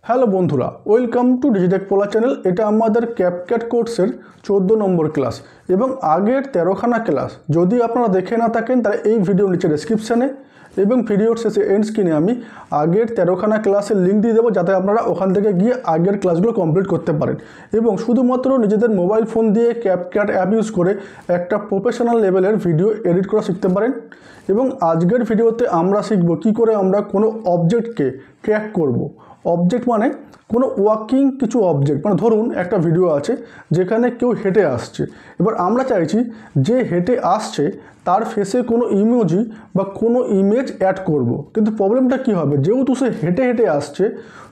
Hello বন্ধুরা, welcome to Digitech পোলা channel. এটা আমাদের ক্যাপকাট কোর্সের 14 নম্বর ক্লাস এবং আগের 13খানা ক্লাস যদি আপনারা দেখে না থাকেন তাহলে এই ভিডিও নিচে ডেসক্রিপশানে এবং ভিডিওর শেষে এন্ড স্ক্রিনে আমি আগের 13খানা ক্লাসের লিঙ্ক দিয়ে দেবো, যাতে আপনারা ওখান থেকে গিয়ে আগের ক্লাসগুলো কমপ্লিট করতে পারেন এবং শুধুমাত্র নিজেদের মোবাইল ফোন দিয়ে ক্যাপকাট অ্যাপ ইউজ করে একটা প্রফেশনাল লেভেলের ভিডিও এডিট করা শিখতে পারেন। এবং আজকের ভিডিওতে আমরা শিখব কী করে আমরা কোনো অবজেক্টকে ট্র্যাক করব। অবজেক্ট মানে কোনো ওয়াকিং কিছু অবজেক্ট, মানে ধরুন একটা ভিডিও আছে যেখানে কেউ হেঁটে আসছে। এবার আমরা চাইছি যে হেঁটে আসছে তার ফেসে কোনো ইমোজি বা কোনো ইমেজ অ্যাড করব। কিন্তু প্রবলেমটা কী হবে, যেহেতু সে হেঁটে হেঁটে আসছে,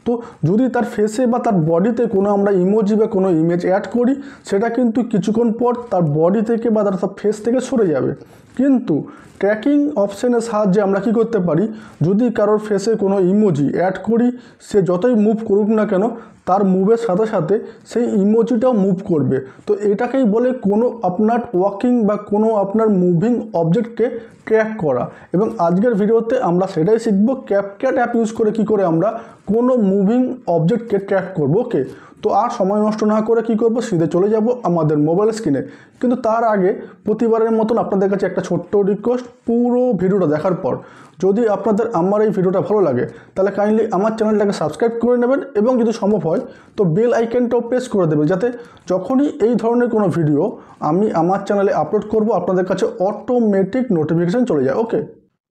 তো যদি তার ফেসে বা তার বডিতে কোনো আমরা ইমোজি বা কোনো ইমেজ অ্যাড করি, সেটা কিন্তু কিছুক্ষণ পর তার বডি থেকে বা তার ফেস থেকে সরে যাবে। কিন্তু ট্র্যাকিং অপশানের সাহায্যে আমরা কি করতে পারি, যদি কারোর ফেসে কোনো ইমোজি অ্যাড করি, সে যতই মুভ করুক না কেন তার মুভের সাথে সাথে সেই ইমোজিটাও মুভ করবে। তো এটাকেই বলে কোনো আপনার ওয়াকিং বা কোনো আপনার মুভিং অবজেক্টকে ট্র্যাক করা। এবং আজকের ভিডিওতে আমরা সেটাই শিখব, ক্যাপকাট অ্যাপ ইউজ করে কি করে আমরা কোনো মুভিং অবজেক্টকে ট্র্যাক করব। ওকে, তো আর সময় নষ্ট না করে কি করব, সিধে চলে যাব আমাদের মোবাইল স্ক্রিনে। কিন্তু তার আগে প্রতিবারের মতন আপনাদের কাছে একটা ছোট্ট রিকোয়েস্ট, পুরো ভিডিওটা দেখার পর যদি আপনাদের আমার এই ভিডিওটা ভালো লাগে তাহলে কাইন্ডলি আমার চ্যানেলটাকে সাবস্ক্রাইব করে নেবেন এবং যদি সম্ভব হয় তো বেল আইকনটাও প্রেস করে দেবেন, যাতে যখনই এই ধরনের কোনো ভিডিও আমি আমার চ্যানেলে আপলোড করব আপনাদের কাছে অটোমেটিক নোটিফিকেশান চলে যায়। ওকে,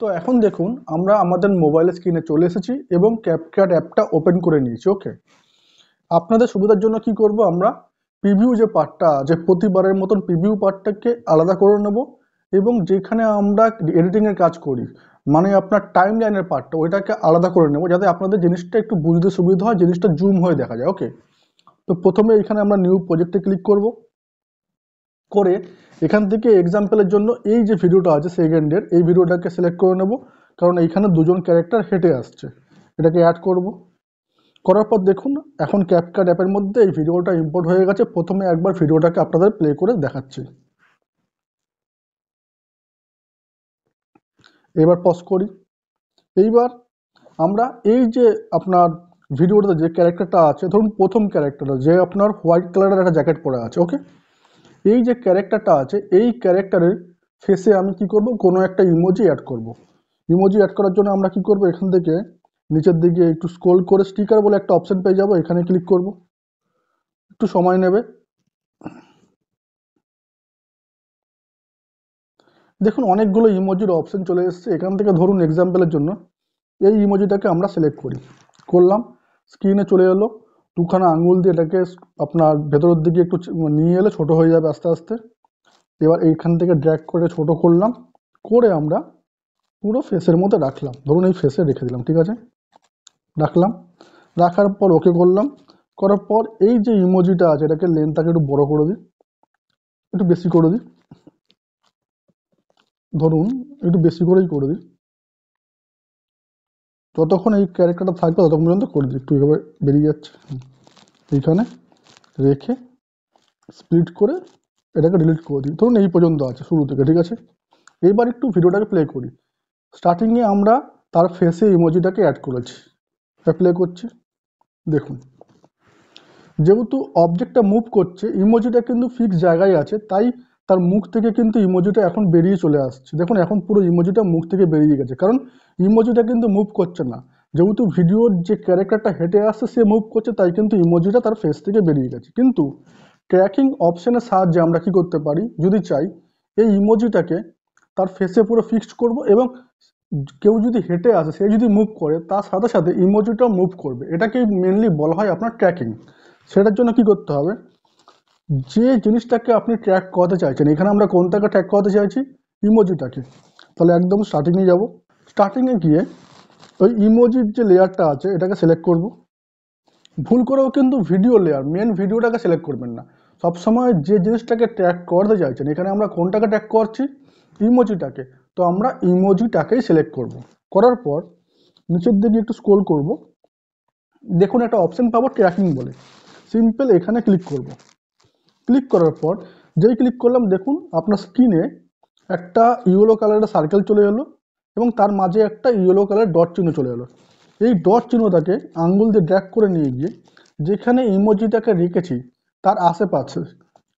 তো এখন দেখুন আমরা আমাদের মোবাইল স্ক্রিনে চলে এসেছি এবং ক্যাপকাট অ্যাপটা ওপেন করে নিয়েছি। ওকে, আপনাদের সুবিধার জন্য কি করব, আমরা প্রিভিউ যে পার্টটা আছে প্রতিবারের মতন প্রিভিউ পার্টটাকে আলাদা করে নেব এবং যেখানে আমরা এডিটিংয়ের কাজ করি, মানে আপনার টাইম লাইনের পার্টটা, ওইটাকে আলাদা করে নেব, যাতে আপনাদের জিনিসটা একটু বুঝতে সুবিধা হয়, জিনিসটা জুম হয়ে দেখা যায়। ওকে, তো প্রথমে এখানে আমরা নিউ প্রজেক্টে ক্লিক করব, করে এখান থেকে এক্সাম্পলের জন্য এই যে ভিডিওটা আছে সেকেন্ডের, এই ভিডিওটাকে সিলেক্ট করে নেব, কারণ এইখানে দুজন ক্যারেক্টার হেঁটে আসছে। এটাকে অ্যাড করব, করার পর দেখুন এখন ক্যাপকাট অ্যাপের মধ্যে এই ভিডিওটা ইম্পোর্ট হয়ে গেছে। প্রথমে একবার ভিডিওটাকে আপনাদের প্লে করে দেখাচ্ছি। এবার পজ করি। এইবার আমরা এই যে আপনার ভিডিওটাতে যে ক্যারেক্টারটা আছে, ধরুন প্রথম ক্যারেক্টারটা যে আপনার হোয়াইট কালারের একটা জ্যাকেট পরে আছে। ওকে, এই যে ক্যারেক্টারটা আছে এই ক্যারেক্টারের ফেসে আমি কি করব, কোনো একটা ইমোজি অ্যাড করব। ইমোজি অ্যাড করার জন্য আমরা কি করব, এখান থেকে নিচের দিকে একটু স্ক্রল করে স্টিকার বলে একটা অপশন পেয়ে যাব, এখানে ক্লিক করব, একটু সময় নেবে। দেখুন অনেকগুলো ইমোজির অপশন চলে এসেছে। এখান থেকে ধরুন এক্সাম্পলের জন্য এই ইমোজিটাকে আমরা সিলেক্ট করলাম, স্ক্রিনে চলে এলো, দুখানা আঙুল দিয়ে এটাকে আপনার ভেতরের দিকে একটু নিয়ে এলে ছোট হয়ে যাবে আস্তে আস্তে। এবার এইখান থেকে ড্র্যাগ করে ছোট করলাম, করে আমরা পুরো ফেসের মধ্যে রাখলাম, ধরুন এই ফেসে রেখে দিলাম, ঠিক আছে, রাখলাম। রাখার পর ওকে করলাম, করার পর এই যে ইমোজিটা আছে এটাকে লেন্থটাকে একটু বড় করে দিই, একটু বেশি করে দিই, ধরুন একটু বেশি করেই করে দিই, যতক্ষণ এই ক্যারেক্টারটা থাকবে ততক্ষণ পর্যন্ত করে দিই। একটু এভাবে বেরিয়ে যাচ্ছে, এইখানে রেখে স্প্লিট করে এটাকে ডিলিট করে দিই। ধরুন এই পর্যন্ত আছে শুরু থেকে, ঠিক আছে। এইবার একটু ভিডিওটাকে প্লে করি। স্টার্টিংয়ে আমরা তার ফেসে ইমোজিটাকে অ্যাড করেছি, প্লে করছি। দেখুন যেহেতু অবজেক্টটা মুভ করছে, ইমোজিটা কিন্তু ফিক্স জায়গায় আছে, তাই তার মুখ থেকে কিন্তু ইমোজিটা এখন বেরিয়ে চলে আসছে। দেখুন এখন পুরো ইমোজিটা মুখ থেকে বেরিয়ে গেছে, কারণ ইমোজিটা কিন্তু মুভ করছে না, যেহেতু ভিডিওর যে ক্যারেক্টারটা হেঁটে আসছে সে মুভ করছে, তাই কিন্তু ইমোজিটা তার ফেস থেকে বেরিয়ে গেছে। কিন্তু ট্র্যাকিং অপশানের সাহায্যে আমরা কি করতে পারি, যদি চাই এই ইমোজিটাকে তার ফেসে পুরো ফিক্সড করব এবং কেউ যদি হেঁটে আসে সে যদি মুভ করে তার সাথে সাথে ইমোজিটাও মুভ করবে। এটাকেই মেনলি বলা হয় আপনার ট্র্যাকিং। সেটার জন্য কি করতে হবে, যে জিনিসটাকে আপনি ট্র্যাক করাতে চাইছেন, এখানে আমরা কোনটাকে ট্র্যাক করাতে চাইছি, ইমোজিটাকে। তাহলে একদম স্টার্টিংয়ে যাব, স্টার্টিংয়ে গিয়ে ওই ইমোজির যে লেয়ারটা আছে এটাকে সিলেক্ট করব। ভুল করেও কিন্তু ভিডিও লেয়ার, মেন ভিডিওটাকে সিলেক্ট করবেন না, সবসময় যে জিনিসটাকে ট্র্যাক করতে চাইছেন, এখানে আমরা কোনটাকে ট্র্যাক করছি, ইমোজিটাকে, তো আমরা ইমোজিটাকেই সিলেক্ট করব। করার পর নিচের দিকে একটু স্ক্রল করব, দেখুন একটা অপশন পাবো ট্র্যাকিং বলে, সিম্পল এখানে ক্লিক করব। ক্লিক করার পর যেই ক্লিক করলাম দেখুন আপনার স্ক্রিনে একটা ইয়েলো কালারের সার্কেল চলে এলো এবং তার মাঝে একটা ইয়েলো কালার ডট চিহ্ন চলে এলো। এই ডট চিহ্নটাকে আঙ্গুল দিয়ে ড্র্যাগ করে নিয়ে গিয়ে যেখানে ইমোজিটাকে রেখেছি তার আশেপাশে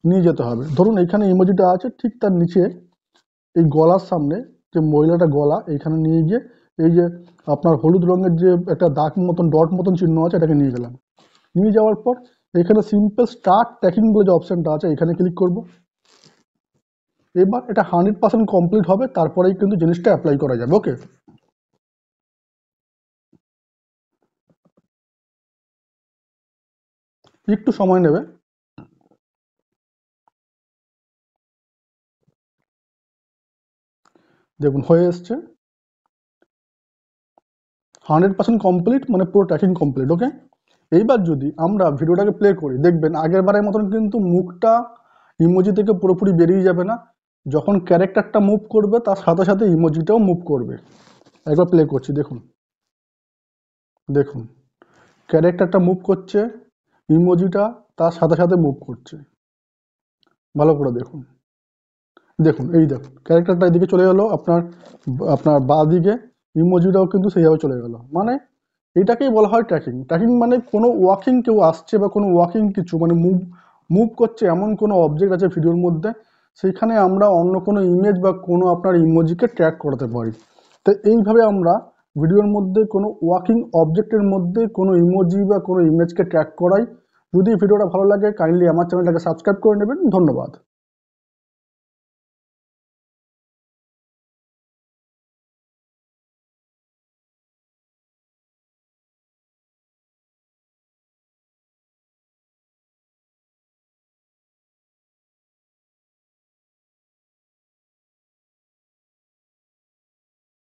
নিয়ে যেতে হবে। ধরুন এখানে ইমোজিটা আছে, ঠিক তার নিচে এই গলার সামনে যে মহিলাটা গলা, এইখানে নিয়ে গিয়ে এই যে আপনার হলুদ রঙের যে একটা দাগ মতন ডট মতন চিহ্ন আছে এটাকে নিয়ে গেলাম। নিয়ে যাওয়ার পর এখানে সিম্পল স্টার্ট ট্র্যাকিং বলে যে অপশানটা আছে এখানে ক্লিক করব। এবার এটা 100% কমপ্লিট হবে, তারপরেই কিন্তু জিনিসটা অ্যাপ্লাই করা যাবে। ওকে, একটু সময় নেবে। দেখুন হয়ে এসছে, 100% কমপ্লিট, মানে পুরো ট্র্যাকিং কমপ্লিট। ওকে, এইবার যদি আমরা ভিডিওটাকে প্লে করি দেখবেন আগের বারের মতন কিন্তু মুখটা ইমোজি থেকে পুরোপুরি বেরিয়ে যাবে না। যখন ক্যারেক্টারটা মুভ করবে তার সাথে সাথে ইমোজিটাও মুভ করবে। একবার প্লে করছি, দেখুন দেখুন ক্যারেক্টারটা মুভ করছে, ইমোজিটা তার সাথে সাথে মুভ করছে। ভালো করে দেখুন, দেখুন এই দেখুন ক্যারেক্টারটা এদিকে চলে গেল, আপনার আপনার বাঁ দিকে ইমোজিটাও কিন্তু সেইভাবে চলে গেল। মানে এটাকেই বলা হয় ট্র্যাকিং। ট্র্যাকিং মানে কোনো ওয়াকিং কেউ আসছে বা কোনো ওয়াকিং কিছু মানে মুভ মুভ করছে এমন কোনো অবজেক্ট আছে ভিডিওর মধ্যে, সেইখানে আমরা অন্য কোনো ইমেজ বা কোনো আপনার ইমোজিকে ট্র্যাক করতে পারি। তো এইভাবে আমরা ভিডিওর মধ্যে কোনো ওয়াকিং অবজেক্টের মধ্যে কোনো ইমোজি বা কোনো ইমেজকে ট্র্যাক করাই। যদি ভিডিওটা ভালো লাগে কাইন্ডলি আমার চ্যানেলটাকে সাবস্ক্রাইব করে নেবেন। ধন্যবাদ।